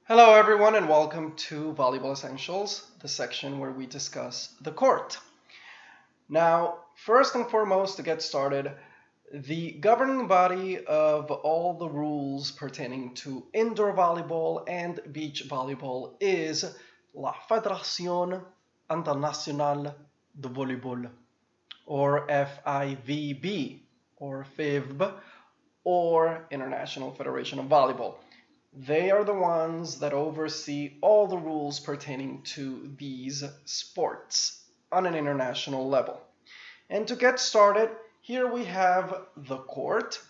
Hello everyone and welcome to Volleyball Essentials, the section where we discuss the court. Now, first and foremost, to get started, the governing body of all the rules pertaining to indoor volleyball and beach volleyball is la Fédération Internationale de Volleyball, or FIVB, or FIVB, or International Federation of Volleyball. They are the ones that oversee all the rules pertaining to these sports on an international level. And to get started, here we have the court,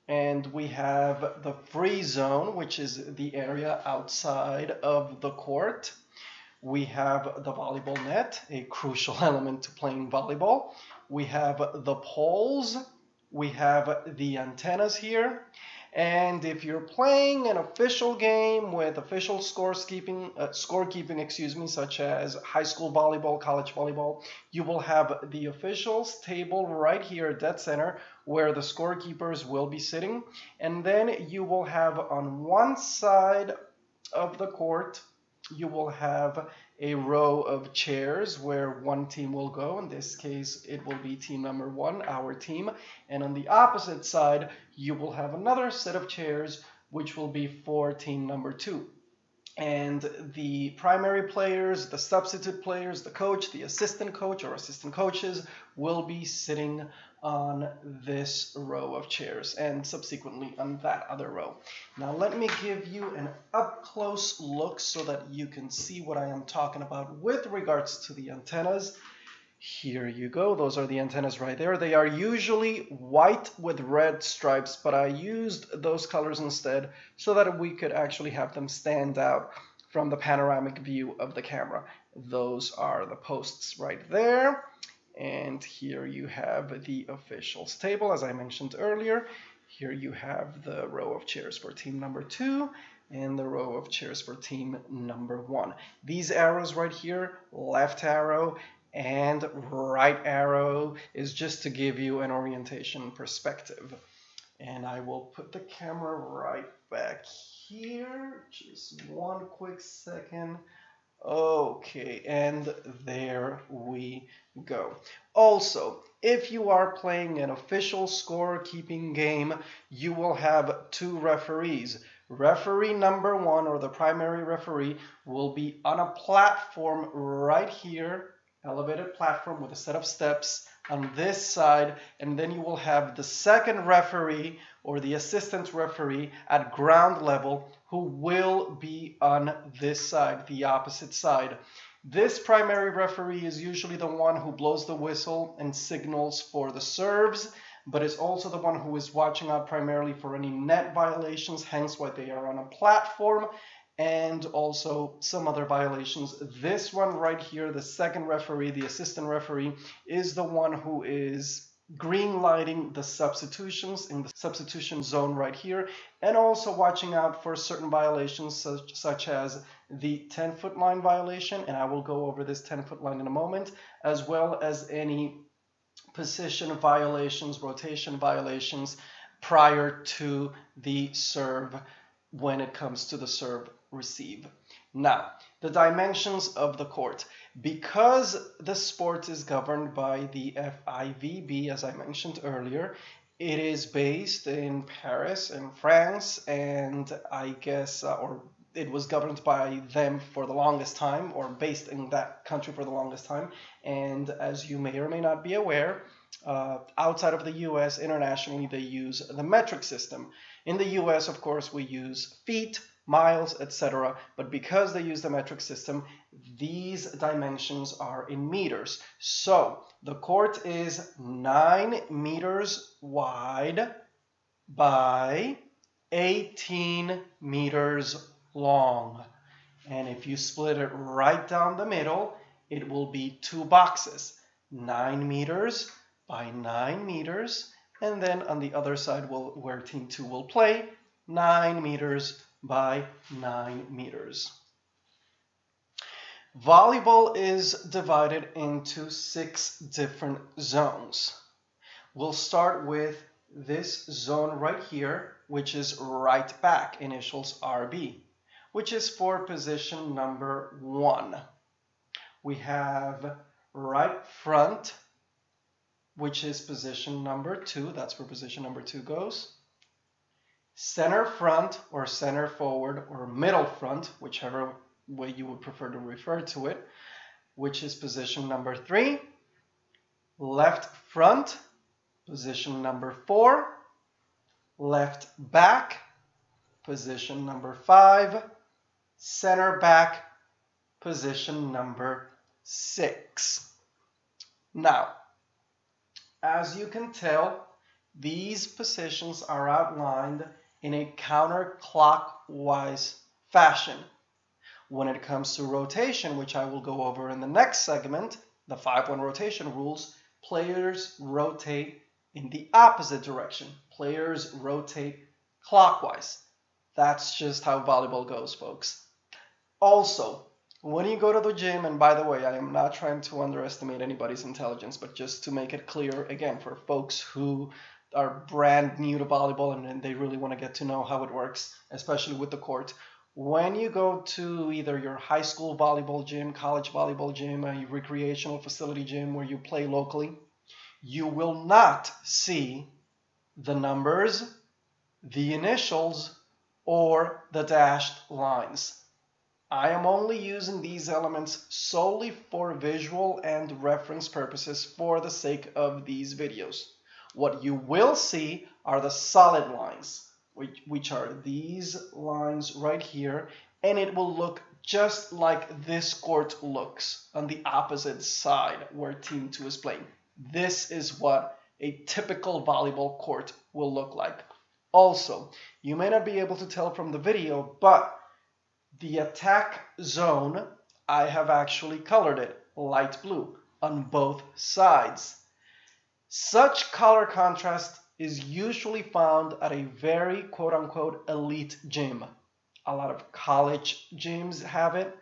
and we have the free zone, which is the area outside of the court. We have the volleyball net, a crucial element to playing volleyball. We have the poles. We have the antennas here. And if you're playing an official game with official scorekeeping, such as high school volleyball, college volleyball, you will have the officials table right here, dead center, where the scorekeepers will be sitting. And then you will have on one side of the court, you will have a row of chairs where one team will go. In this case, it will be team number one, our team. And on the opposite side, you will have another set of chairs, which will be for team number two. And the primary players, the substitute players, the coach, the assistant coach or assistant coaches will be sitting on this row of chairs and subsequently on that other row. Now let me give you an up-close look so that you can see what I am talking about with regards to the antennas. Here you go. Those are the antennas right there. They are usually white with red stripes, but I used those colors instead so that we could actually have them stand out from the panoramic view of the camera. Those are the posts right there. And here you have the officials table, as I mentioned earlier. Here you have the row of chairs for team number two and the row of chairs for team number one. These arrows right here, left arrow and right arrow, is just to give you an orientation perspective. And I will put the camera right back here. Just one quick second. Okay, and there we go. Also, if you are playing an official scorekeeping game, you will have two referees. Referee number one, or the primary referee, will be on a platform right here, elevated platform with a set of steps on this side, and then you will have the second referee or the assistant referee at ground level who will be on this side, the opposite side. This primary referee is usually the one who blows the whistle and signals for the serves, but is also the one who is watching out primarily for any net violations, hence why they are on a platform, and also some other violations. This one right here, the second referee, the assistant referee, is the one who is green lighting the substitutions in the substitution zone right here, and also watching out for certain violations such as the 10-foot line violation, and I will go over this 10-foot line in a moment, as well as any position violations, rotation violations prior to the serve when it comes to the serve receive. Now, the dimensions of the court. Because the sport is governed by the FIVB, as I mentioned earlier, it is based in Paris, in France, and I guess, or it was governed by them for the longest time, or based in that country for the longest time. And as you may or may not be aware, outside of the US, internationally, they use the metric system. In the US, of course, we use feet, miles, etc. But because they use the metric system, these dimensions are in meters. So the court is 9 meters wide by 18 meters long. And if you split it right down the middle, it will be two boxes, 9 meters by 9 meters. And then on the other side, where team 2 will play, 9 meters by 9 meters. Volleyball is divided into 6 different zones. We'll start with this zone right here, which is right back, initials RB. which is for position number 1. We have right front, which is position number 2. That's where position number 2 goes. Center front or center forward or middle front, whichever way you would prefer to refer to it, which is position number 3. Left front, position number 4. Left back, position number 5. Center back, position number 6. Now, as you can tell, these positions are outlined in a counterclockwise fashion. When it comes to rotation, which I will go over in the next segment, the 5-1 rotation rules, players rotate in the opposite direction. Players rotate clockwise. That's just how volleyball goes, folks. Also, when you go to the gym, and by the way, I am not trying to underestimate anybody's intelligence, but just to make it clear, again, for folks who are brand new to volleyball and they really want to get to know how it works, especially with the court. When you go to either your high school volleyball gym, college volleyball gym, a recreational facility gym where you play locally, you will not see the numbers, the initials, or the dashed lines. I am only using these elements solely for visual and reference purposes for the sake of these videos. What you will see are the solid lines, which are these lines right here, and it will look just like this court looks on the opposite side where Team 2 is playing. This is what a typical volleyball court will look like. Also, you may not be able to tell from the video, but the attack zone, I have actually colored it light blue on both sides. Such color contrast is usually found at a very quote-unquote elite gym. A lot of college gyms have it.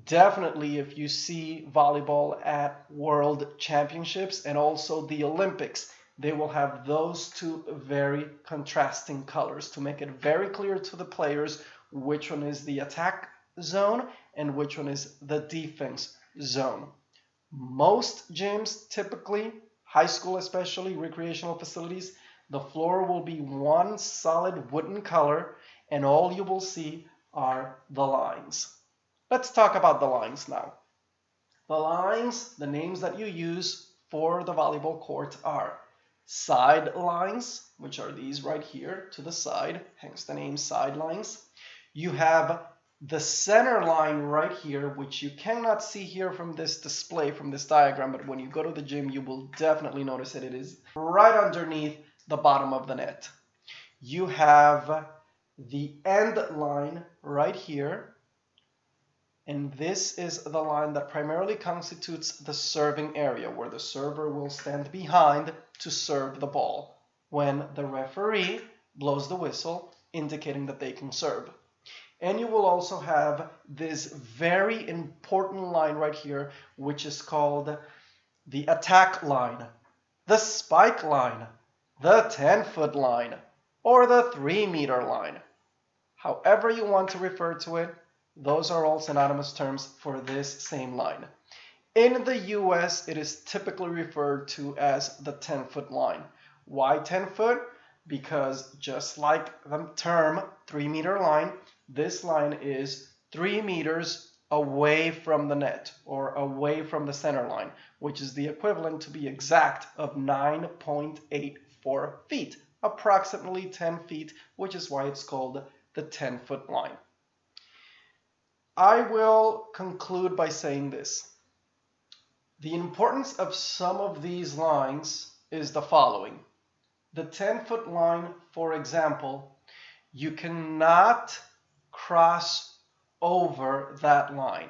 Definitely if you see volleyball at World Championships and also the Olympics, they will have those two very contrasting colors to make it very clear to the players which one is the attack zone and which one is the defense zone. Most gyms, typically, high school especially, recreational facilities, the floor will be one solid wooden color and all you will see are the lines. Let's talk about the lines now. The lines, the names that you use for the volleyball court are side lines, which are these right here to the side, hence the name sidelines. You have the center line right here, which you cannot see here from this display, from this diagram, but when you go to the gym, you will definitely notice it. It is right underneath the bottom of the net. You have the end line right here, and this is the line that primarily constitutes the serving area, where the server will stand behind to serve the ball when the referee blows the whistle, indicating that they can serve. And you will also have this very important line right here, which is called the attack line, the spike line, the 10-foot line, or the 3-meter line. However you want to refer to it, those are all synonymous terms for this same line. In the US, it is typically referred to as the 10-foot line. Why 10 foot? Because just like the term 3-meter line, this line is 3 meters away from the net or away from the center line, which is the equivalent, to be exact, of 9.84 feet, approximately 10 feet, which is why it's called the 10-foot line. I will conclude by saying this. The importance of some of these lines is the following. The 10-foot line, for example, you cannot cross over that line.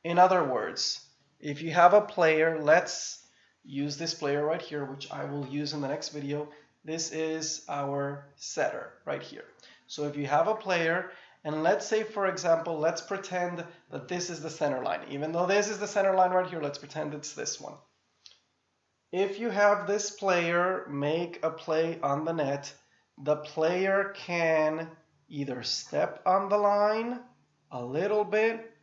In other words, if you have a player, let's use this player right here, which I will use in the next video. This is our setter right here. So if you have a player, and let's say, for example, let's pretend that this is the center line. Even though this is the center line right here, let's pretend it's this one. If you have this player make a play on the net, the player can either step on the line a little bit,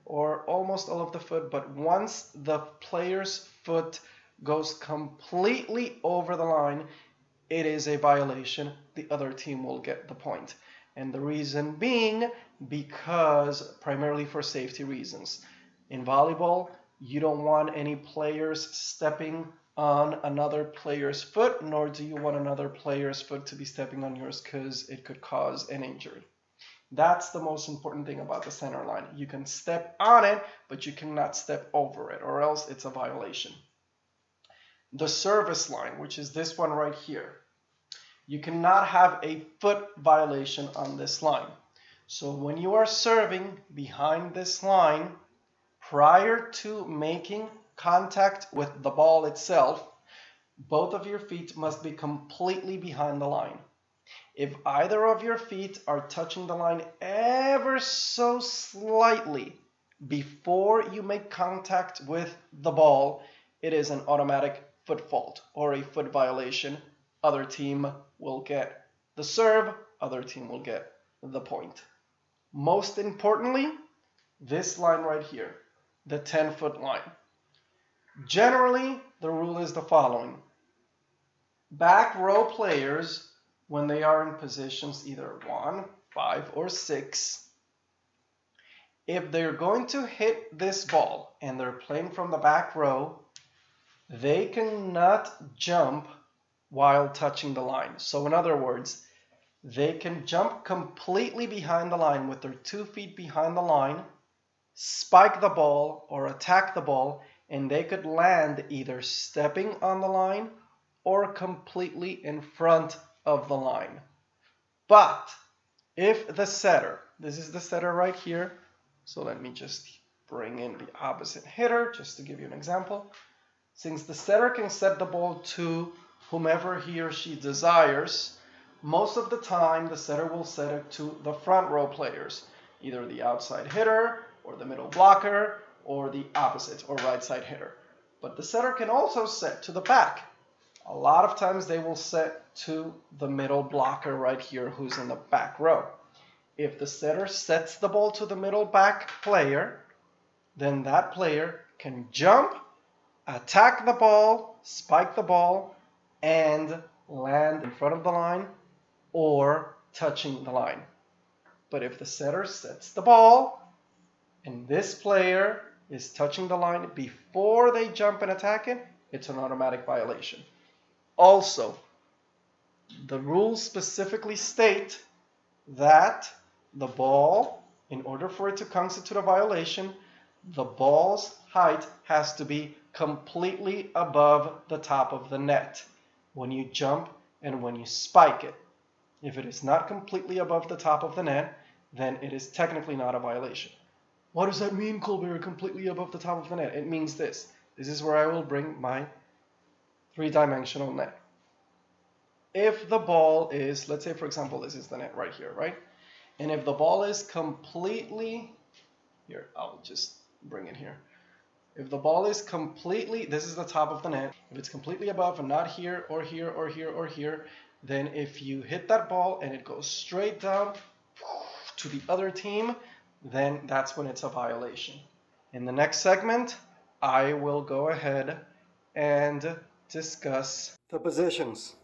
or almost all of the foot, but once the player's foot goes completely over the line, it is a violation. The other team will get the point. And the reason being because primarily for safety reasons. In volleyball, you don't want any players stepping on another player's foot, nor do you want another player's foot to be stepping on yours because it could cause an injury. That's the most important thing about the center line. You can step on it, but you cannot step over it, or else it's a violation. The service line, which is this one right here, you cannot have a foot violation on this line. So when you are serving behind this line, prior to making contact with the ball itself, both of your feet must be completely behind the line. If either of your feet are touching the line ever so slightly before you make contact with the ball, it is an automatic foot fault or a foot violation. Other team will get the serve, other team will get the point. Most importantly, this line right here, the 10-foot line. Generally, the rule is the following. Back row players, when they are in positions either 1, 5, or 6, if they're going to hit this ball and they're playing from the back row, they cannot jump while touching the line. So in other words, they can jump completely behind the line with their 2 feet behind the line, spike the ball or attack the ball, and they could land either stepping on the line or completely in front of the line. But if the setter, this is the setter right here, so let me just bring in the opposite hitter just to give you an example. Since the setter can set the ball to whomever he or she desires, most of the time the setter will set it to the front row players, either the outside hitter or the middle blocker or the opposite or right side hitter. But the setter can also set to the back. A lot of times they will set to the middle blocker right here who's in the back row. If the setter sets the ball to the middle back player, then that player can jump, attack the ball, spike the ball, and land in front of the line or touching the line. But if the setter sets the ball and this player is touching the line before they jump and attack it, it's an automatic violation. Also, the rules specifically state that the ball, in order for it to constitute a violation, the ball's height has to be completely above the top of the net when you jump and when you spike it. If it is not completely above the top of the net, then it is technically not a violation. What does that mean, Colbert, completely above the top of the net? It means this. This is where I will bring my three-dimensional net. If the ball is, let's say for example, this is the net right here, right? And if the ball is completely, here, I'll just bring it here. If the ball is completely, this is the top of the net, if it's completely above and not here or here or here or here, then if you hit that ball and it goes straight down to the other team, then that's when it's a violation. In the next segment, I will go ahead and discuss the positions.